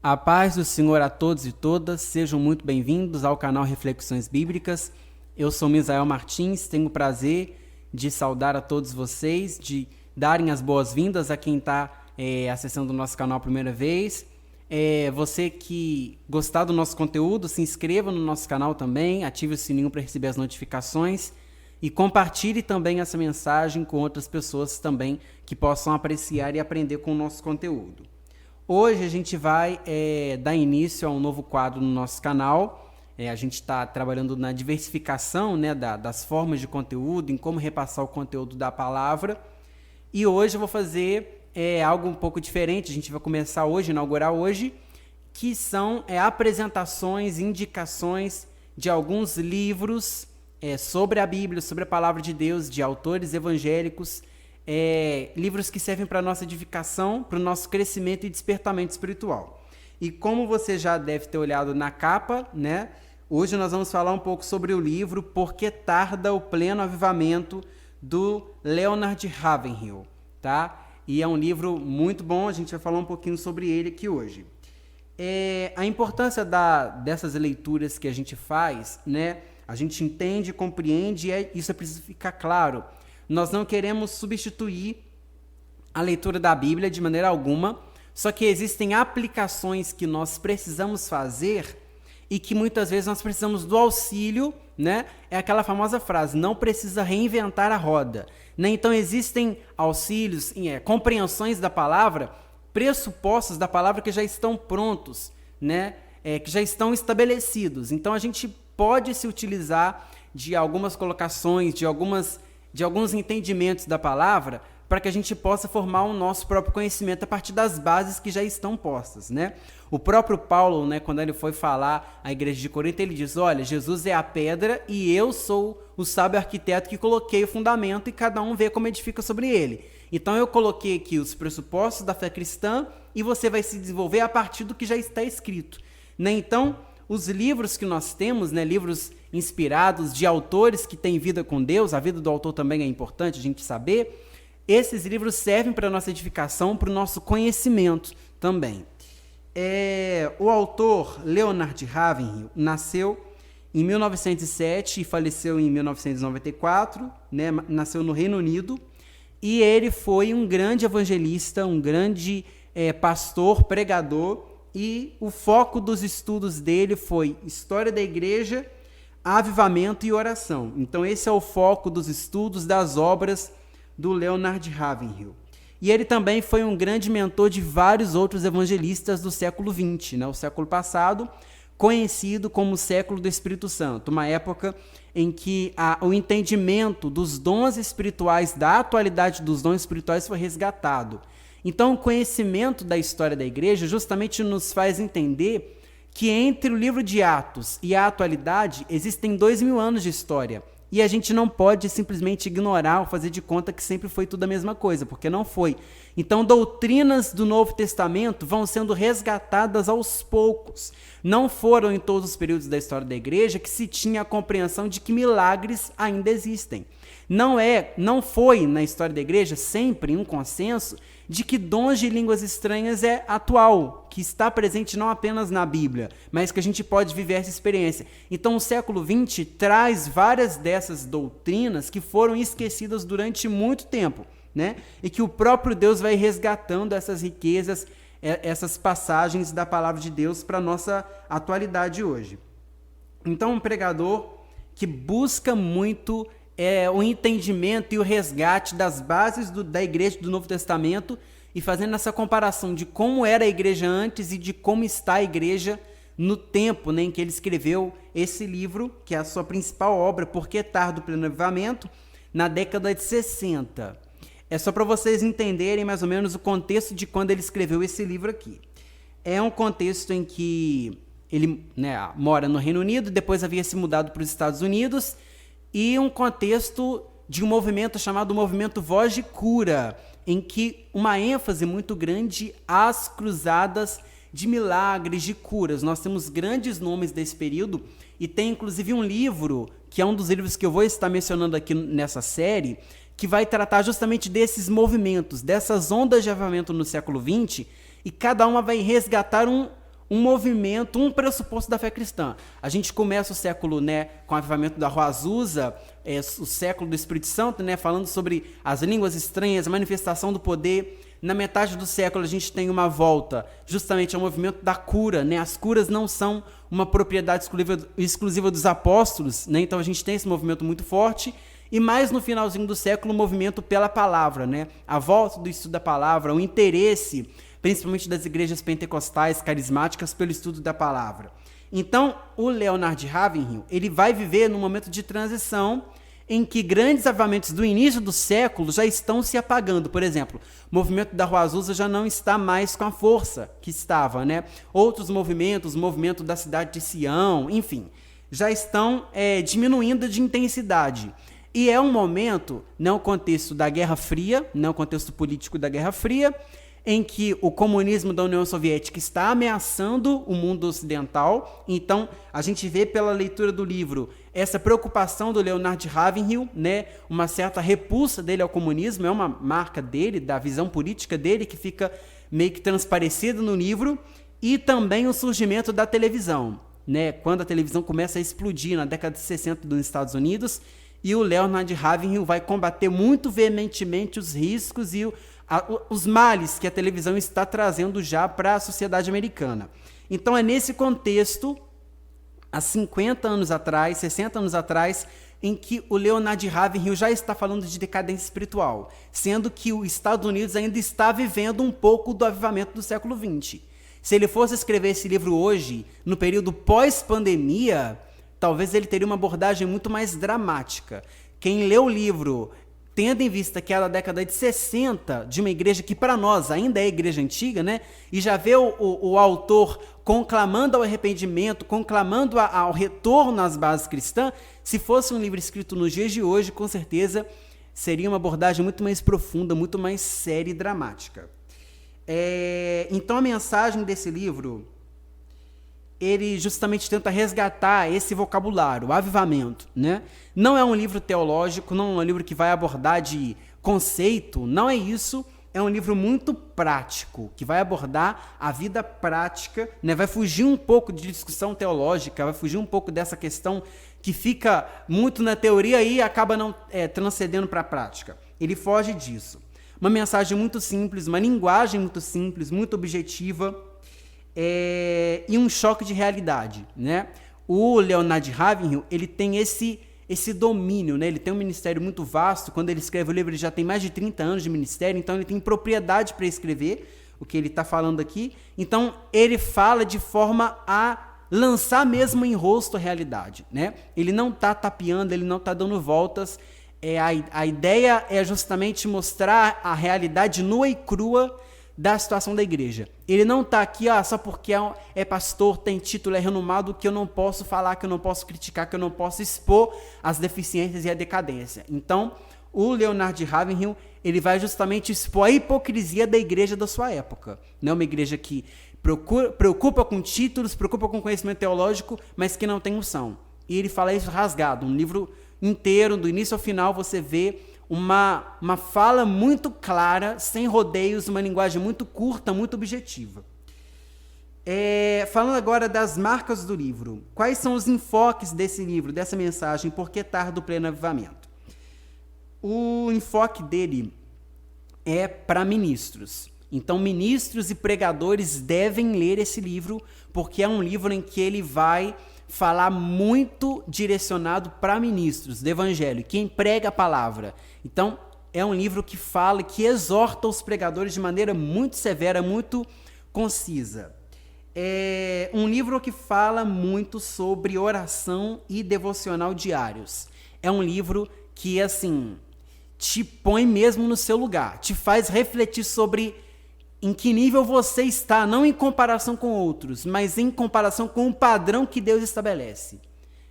A paz do Senhor a todos e todas, sejam muito bem-vindos ao canal Reflexões Bíblicas. Eu sou Misael Martins, tenho o prazer de saudar a todos vocês, de darem as boas-vindas a quem está acessando o nosso canal a primeira vez. Você que gostar do nosso conteúdo, se inscreva no nosso canal também, ative o sininho para receber as notificações e compartilhe também essa mensagem com outras pessoas também que possam apreciar e aprender com o nosso conteúdo. Hoje a gente vai dar início a um novo quadro no nosso canal. A gente está trabalhando na diversificação, né, das formas de conteúdo, em como repassar o conteúdo da palavra. E hoje eu vou fazer algo um pouco diferente. A gente vai começar hoje, inaugurar hoje, que são apresentações, indicações de alguns livros sobre a Bíblia, sobre a palavra de Deus, de autores evangélicos, livros que servem para a nossa edificação, para o nosso crescimento e despertamento espiritual. E como você já deve ter olhado na capa, né? Hoje nós vamos falar um pouco sobre o livro Por que Tarda o Pleno Avivamento, do Leonard Ravenhill, tá? E é um livro muito bom, a gente vai falar um pouquinho sobre ele aqui hoje. A importância dessas leituras que a gente faz, né? A gente entende, compreende, e isso precisa ficar claro. Nós não queremos substituir a leitura da Bíblia de maneira alguma, só que existem aplicações que nós precisamos fazer e que muitas vezes nós precisamos do auxílio, né? É aquela famosa frase, não precisa reinventar a roda, né? Então existem auxílios, compreensões da palavra, pressupostos da palavra que já estão prontos, né? Que já estão estabelecidos. Então a gente pode se utilizar de algumas colocações, de alguns entendimentos da palavra, para que a gente possa formar o nosso próprio conhecimento a partir das bases que já estão postas, né? O próprio Paulo, né, quando ele foi falar à igreja de Corinto, ele diz, olha, Jesus é a pedra e eu sou o sábio arquiteto que coloquei o fundamento e cada um vê como edifica sobre ele. Então eu coloquei aqui os pressupostos da fé cristã e você vai se desenvolver a partir do que já está escrito, né? Então, os livros que nós temos, né, livros inspirados de autores que têm vida com Deus, a vida do autor também é importante a gente saber, esses livros servem para a nossa edificação, para o nosso conhecimento também. O autor Leonard Ravenhill nasceu em 1907 e faleceu em 1994, né, nasceu no Reino Unido, e ele foi um grande evangelista, um grande pastor, pregador, e o foco dos estudos dele foi história da igreja, avivamento e oração. Então esse é o foco dos estudos das obras do Leonard Ravenhill. E ele também foi um grande mentor de vários outros evangelistas do século XX, né? O século passado, conhecido como o século do Espírito Santo, uma época em que o entendimento dos dons espirituais, da atualidade dos dons espirituais foi resgatado. Então, o conhecimento da história da igreja justamente nos faz entender que entre o livro de Atos e a atualidade existem 2000 anos de história. E a gente não pode simplesmente ignorar ou fazer de conta que sempre foi tudo a mesma coisa, porque não foi. Então, doutrinas do Novo Testamento vão sendo resgatadas aos poucos. Não foram em todos os períodos da história da igreja que se tinha a compreensão de que milagres ainda existem. Não foi na história da igreja sempre um consenso de que dons de línguas estranhas é atual, que está presente não apenas na Bíblia, mas que a gente pode viver essa experiência. Então o século XX traz várias dessas doutrinas que foram esquecidas durante muito tempo, né? E que o próprio Deus vai resgatando essas riquezas, essas passagens da palavra de Deus para a nossa atualidade hoje. Então um pregador que busca muito o entendimento e o resgate das bases da igreja do Novo Testamento e fazendo essa comparação de como era a igreja antes e de como está a igreja no tempo, né, em que ele escreveu esse livro, que é a sua principal obra, Por que Tarda o Pleno Avivamento, na década de 60. É só para vocês entenderem mais ou menos o contexto de quando ele escreveu esse livro aqui. É um contexto em que ele, né, mora no Reino Unido, depois havia se mudado para os Estados Unidos, e um contexto de um movimento chamado Movimento Voz de Cura, em que uma ênfase muito grande às cruzadas de milagres, de curas. Nós temos grandes nomes desse período e tem inclusive um livro, que é um dos livros que eu vou estar mencionando aqui nessa série, que vai tratar justamente desses movimentos, dessas ondas de avivamento no século XX, e cada uma vai resgatar um movimento, um pressuposto da fé cristã. A gente começa o século, né, com o avivamento da Rua Azusa, o século do Espírito Santo, né, falando sobre as línguas estranhas, a manifestação do poder. Na metade do século a gente tem uma volta justamente ao movimento da cura, né? As curas não são uma propriedade exclusiva dos apóstolos, né? Então a gente tem esse movimento muito forte. E mais no finalzinho do século, o movimento pela palavra, né? A volta do estudo da palavra, o interesse, principalmente das igrejas pentecostais, carismáticas, pelo estudo da palavra. Então, o Leonard Ravenhill, ele vai viver num momento de transição em que grandes avivamentos do início do século já estão se apagando. Por exemplo, o movimento da Rua Azusa já não está mais com a força que estava, né? Outros movimentos, o movimento da cidade de Sião, enfim, já estão diminuindo de intensidade. E é um momento, no contexto da Guerra Fria, no contexto político da Guerra Fria, em que o comunismo da União Soviética está ameaçando o mundo ocidental. Então, a gente vê pela leitura do livro essa preocupação do Leonard Ravenhill, né? Uma certa repulsa dele ao comunismo, é uma marca dele, da visão política dele, que fica meio que transparecida no livro, e também o surgimento da televisão, né? Quando a televisão começa a explodir na década de 60 dos Estados Unidos, e o Leonard Ravenhill vai combater muito veementemente os riscos e os males que a televisão está trazendo já para a sociedade americana. Então é nesse contexto, há 50 anos atrás, 60 anos atrás, em que o Leonard Ravenhill já está falando de decadência espiritual, sendo que os Estados Unidos ainda está vivendo um pouco do avivamento do século XX. Se ele fosse escrever esse livro hoje, no período pós-pandemia, talvez ele teria uma abordagem muito mais dramática. Quem lê o livro, tendo em vista que é da década de 60, de uma igreja que para nós ainda é igreja antiga, né? E já vê o autor conclamando ao arrependimento, conclamando ao retorno às bases cristãs, se fosse um livro escrito nos dias de hoje, com certeza seria uma abordagem muito mais profunda, muito mais séria e dramática. Então a mensagem desse livro, ele justamente tenta resgatar esse vocabulário, o avivamento, né? Não é um livro teológico, não é um livro que vai abordar de conceito, não é isso. É um livro muito prático, que vai abordar a vida prática, né? Vai fugir um pouco de discussão teológica, vai fugir um pouco dessa questão que fica muito na teoria e acaba não transcendendo para a prática. Ele foge disso. Uma mensagem muito simples, uma linguagem muito simples, muito objetiva, e um choque de realidade, né? O Leonard Ravenhill, ele tem esse domínio, né? Ele tem um ministério muito vasto. Quando ele escreve o livro, ele já tem mais de 30 anos de ministério, então ele tem propriedade para escrever o que ele está falando aqui. Então, ele fala de forma a lançar mesmo em rosto a realidade, né? Ele não está tapeando, ele não está dando voltas. A ideia é justamente mostrar a realidade nua e crua da situação da igreja. Ele não está aqui só porque é pastor, tem título, é renomado, que eu não posso falar, que eu não posso criticar, que eu não posso expor as deficiências e a decadência. Então, o Leonard Ravenhill, ele vai justamente expor a hipocrisia da igreja da sua época. Não é uma igreja que preocupa com títulos, preocupa com conhecimento teológico, mas que não tem unção. E ele fala isso rasgado. Um livro inteiro, do início ao final, você vê uma fala muito clara, sem rodeios, uma linguagem muito curta, muito objetiva. Falando agora das marcas do livro. Quais são os enfoques desse livro, dessa mensagem, Por que tarde o pleno avivamento? O enfoque dele é para ministros. Então, ministros e pregadores devem ler esse livro, porque é um livro em que ele vai falar muito direcionado para ministros do evangelho, quem prega a palavra. Então, é um livro que fala, que exorta os pregadores de maneira muito severa, muito concisa. É um livro que fala muito sobre oração e devocional diários. É um livro que, assim, te põe mesmo no seu lugar, te faz refletir sobre em que nível você está, não em comparação com outros, mas em comparação com o padrão que Deus estabelece.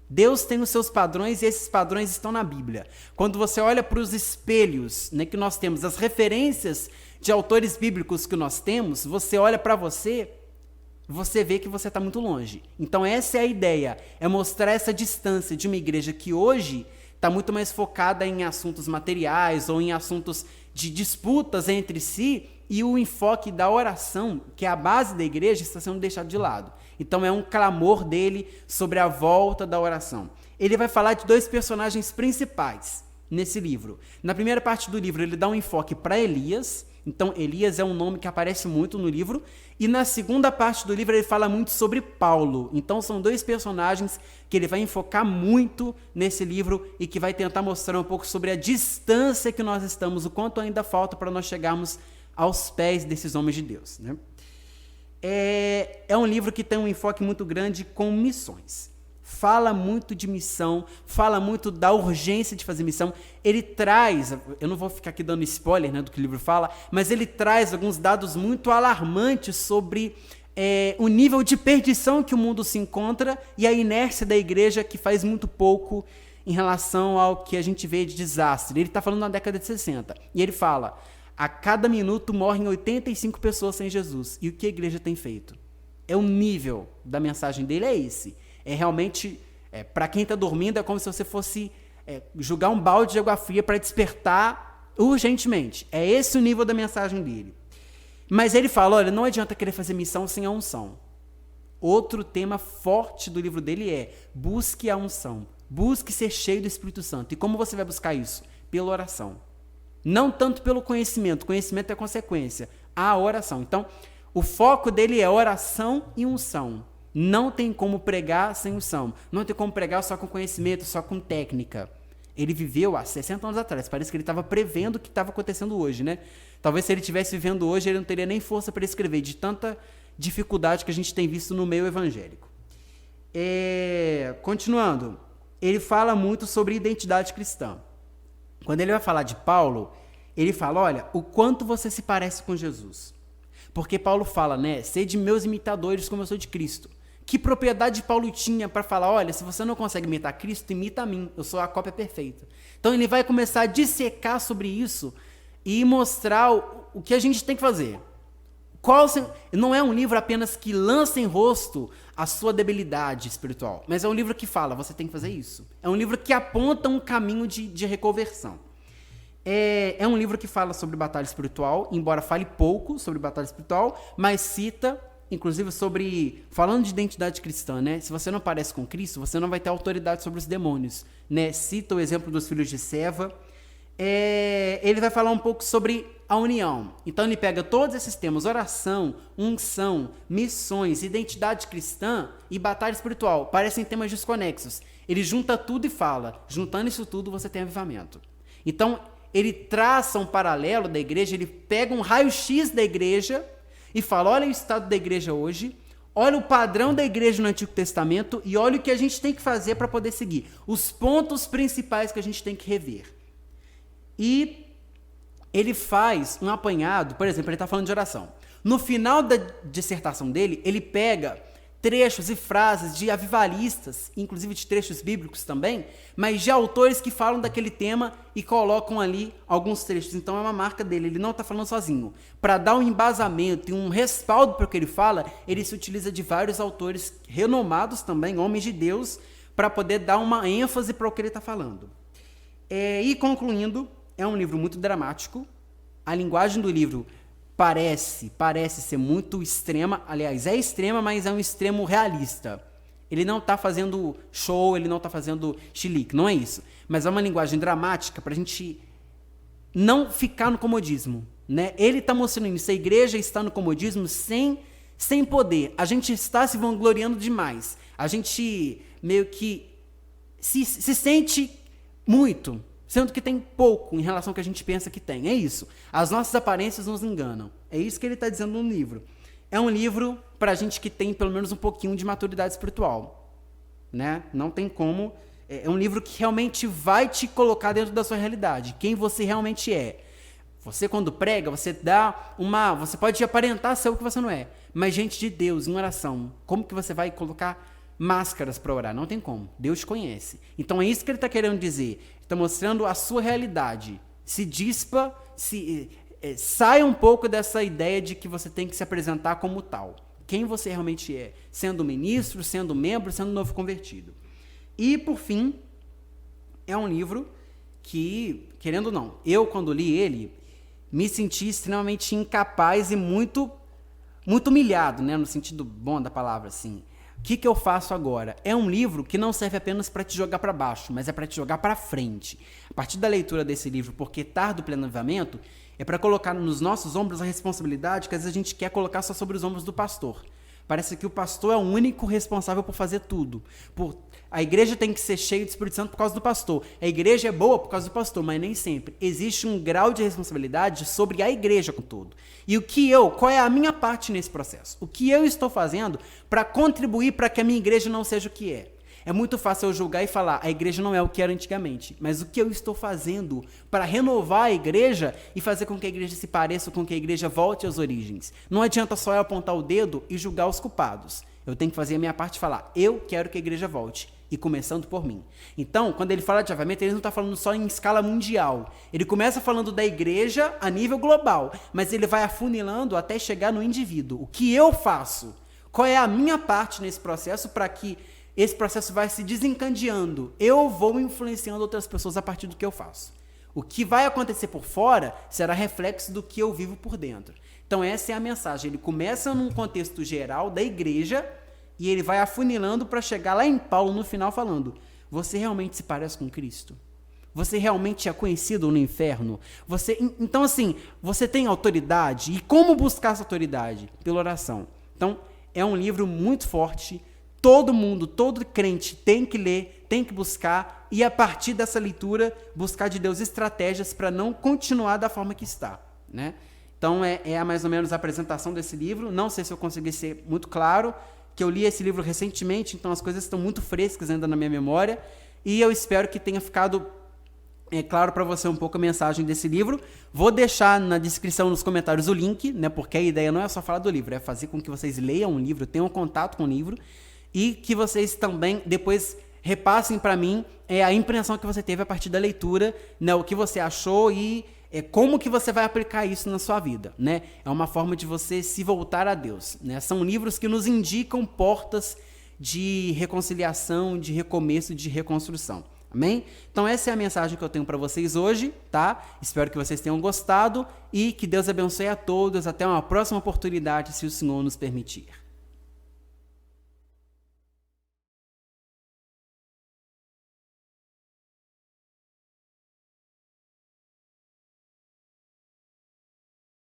Deus tem os seus padrões e esses padrões estão na Bíblia. Quando você olha para os espelhos, né, que nós temos, as referências de autores bíblicos que nós temos, você olha para você vê que você está muito longe. Então essa é a ideia, é mostrar essa distância de uma igreja que hoje está muito mais focada em assuntos materiais ou em assuntos de disputas entre si, e o enfoque da oração, que é a base da igreja, está sendo deixado de lado. Então é um clamor dele sobre a volta da oração. Ele vai falar de 2 personagens principais nesse livro. Na primeira parte do livro, ele dá um enfoque para Elias. Então, Elias é um nome que aparece muito no livro. E na segunda parte do livro, ele fala muito sobre Paulo. Então, são 2 personagens que ele vai enfocar muito nesse livro e que vai tentar mostrar um pouco sobre a distância que nós estamos, o quanto ainda falta para nós chegarmos aos pés desses homens de Deus, né? É um livro que tem um enfoque muito grande com missões. Fala muito de missão, fala muito da urgência de fazer missão. Ele traz, eu não vou ficar aqui dando spoiler, né, do que o livro fala, mas ele traz alguns dados muito alarmantes sobre o nível de perdição que o mundo se encontra e a inércia da igreja, que faz muito pouco em relação ao que a gente vê de desastre. Ele está falando na década de 60, e ele fala: a cada minuto morrem 85 pessoas sem Jesus. E o que a igreja tem feito? O nível da mensagem dele é esse. É realmente, para quem está dormindo, é como se você fosse jogar um balde de água fria para despertar urgentemente. É esse o nível da mensagem dele. Mas ele fala, olha, não adianta querer fazer missão sem a unção. Outro tema forte do livro dele é: busque a unção. Busque ser cheio do Espírito Santo. E como você vai buscar isso? Pela oração. Não tanto pelo conhecimento. Conhecimento é consequência. A oração. Então, o foco dele é oração e unção. Não tem como pregar sem unção. Não tem como pregar só com conhecimento, só com técnica. Ele viveu há 60 anos atrás. Parece que ele estava prevendo o que estava acontecendo hoje, né? Talvez se ele estivesse vivendo hoje, ele não teria nem força para escrever, de tanta dificuldade que a gente tem visto no meio evangélico. Continuando, ele fala muito sobre identidade cristã. Quando ele vai falar de Paulo, ele fala, olha, o quanto você se parece com Jesus. Porque Paulo fala, né, sede meus imitadores como eu sou de Cristo. Que propriedade Paulo tinha para falar, olha, se você não consegue imitar Cristo, imita a mim, eu sou a cópia perfeita. Então ele vai começar a dissecar sobre isso e mostrar o que a gente tem que fazer. Não é um livro apenas que lança em rosto a sua debilidade espiritual, mas é um livro que fala, você tem que fazer isso. É um livro que aponta um caminho de reconversão. É um livro que fala sobre batalha espiritual, embora fale pouco sobre batalha espiritual, mas cita, inclusive, falando de identidade cristã, né? Se você não parece com Cristo, você não vai ter autoridade sobre os demônios, né? Cita o exemplo dos filhos de Seva. Ele vai falar um pouco sobre a união. Então ele pega todos esses temas: oração, unção, missões, identidade cristã e batalha espiritual. Parecem temas desconexos. Ele junta tudo e fala, juntando isso tudo você tem avivamento. Então ele traça um paralelo da igreja, ele pega um raio-x da igreja e fala, olha o estado da igreja hoje, olha o padrão da igreja no Antigo Testamento e olha o que a gente tem que fazer para poder seguir. Os pontos principais que a gente tem que rever. E ele faz um apanhado, por exemplo, ele está falando de oração. No final da dissertação dele, ele pega trechos e frases de avivalistas, inclusive de trechos bíblicos também, mas de autores que falam daquele tema e colocam ali alguns trechos. Então é uma marca dele, ele não está falando sozinho. Para dar um embasamento e um respaldo para o que ele fala, ele se utiliza de vários autores renomados também, homens de Deus, para poder dar uma ênfase para o que ele está falando. E concluindo, é um livro muito dramático. A linguagem do livro parece ser muito extrema. Aliás, é extrema, mas é um extremo realista. Ele não está fazendo show, ele não está fazendo chilique, não é isso. Mas é uma linguagem dramática para a gente não ficar no comodismo, né? Ele está mostrando isso. A igreja está no comodismo sem poder. A gente está se vangloriando demais. A gente meio que se sente muito, sendo que tem pouco em relação ao que a gente pensa que tem. É isso. As nossas aparências nos enganam. É isso que ele está dizendo no livro. É um livro para a gente que tem pelo menos um pouquinho de maturidade espiritual, né? Não tem como. É um livro que realmente vai te colocar dentro da sua realidade. Quem você realmente é. Você, quando prega, você pode aparentar ser o que você não é. Mas, gente de Deus, em oração, como que você vai colocar máscaras para orar? Não tem como. Deus te conhece. Então é isso que ele está querendo dizer. Está mostrando a sua realidade. Se dispa, sai um pouco dessa ideia de que você tem que se apresentar como tal. Quem você realmente é. Sendo ministro, sendo membro, sendo novo convertido. E, por fim, é um livro que, querendo ou não, eu quando li ele, me senti extremamente incapaz e muito humilhado, né, no sentido bom da palavra, assim. O que eu faço agora? É um livro que não serve apenas para te jogar para baixo, mas é para te jogar para frente. A partir da leitura desse livro, Porque Tardo o Pleno Avivamento, é para colocar nos nossos ombros a responsabilidade que às vezes a gente quer colocar só sobre os ombros do pastor. Parece que o pastor é o único responsável por fazer tudo. A igreja tem que ser cheia de Espírito Santo por causa do pastor. A igreja é boa por causa do pastor, mas nem sempre. Existe um grau de responsabilidade sobre a igreja como todo. E qual é a minha parte nesse processo? O que eu estou fazendo para contribuir para que a minha igreja não seja o que é? É muito fácil eu julgar e falar, a igreja não é o que era antigamente. Mas o que eu estou fazendo para renovar a igreja e fazer com que a igreja se pareça, com que a igreja volte às origens? Não adianta só eu apontar o dedo e julgar os culpados. Eu tenho que fazer a minha parte e falar, eu quero que a igreja volte. E começando por mim. Então, quando ele fala de avivamento, ele não está falando só em escala mundial. Ele começa falando da igreja a nível global, mas ele vai afunilando até chegar no indivíduo. O que eu faço? Qual é a minha parte nesse processo para que esse processo vai se desencadeando? Eu vou influenciando outras pessoas a partir do que eu faço. O que vai acontecer por fora será reflexo do que eu vivo por dentro. Então essa é a mensagem. Ele começa num contexto geral da igreja e ele vai afunilando para chegar lá em Paulo no final falando, você realmente se parece com Cristo? Você realmente é conhecido no inferno? Então assim, você tem autoridade? E como buscar essa autoridade? Pela oração. Então é um livro muito forte. Todo mundo, todo crente tem que ler, tem que buscar e a partir dessa leitura buscar de Deus estratégias para não continuar da forma que está, né? Então é mais ou menos a apresentação desse livro. Não sei se eu consegui ser muito claro, que eu li esse livro recentemente, então as coisas estão muito frescas ainda na minha memória e eu espero que tenha ficado claro para você um pouco a mensagem desse livro. Vou deixar na descrição, nos comentários, o link, né? Porque a ideia não é só falar do livro, é fazer com que vocês leiam o livro, tenham contato com o livro e que vocês também depois repassem para mim a impressão que você teve a partir da leitura, né? O que você achou e como que você vai aplicar isso na sua vida, né? É uma forma de você se voltar a Deus, né? São livros que nos indicam portas de reconciliação, de recomeço, de reconstrução. Amém? Então essa é a mensagem que eu tenho para vocês hoje, tá? Espero que vocês tenham gostado e que Deus abençoe a todos. Até uma próxima oportunidade, se o Senhor nos permitir.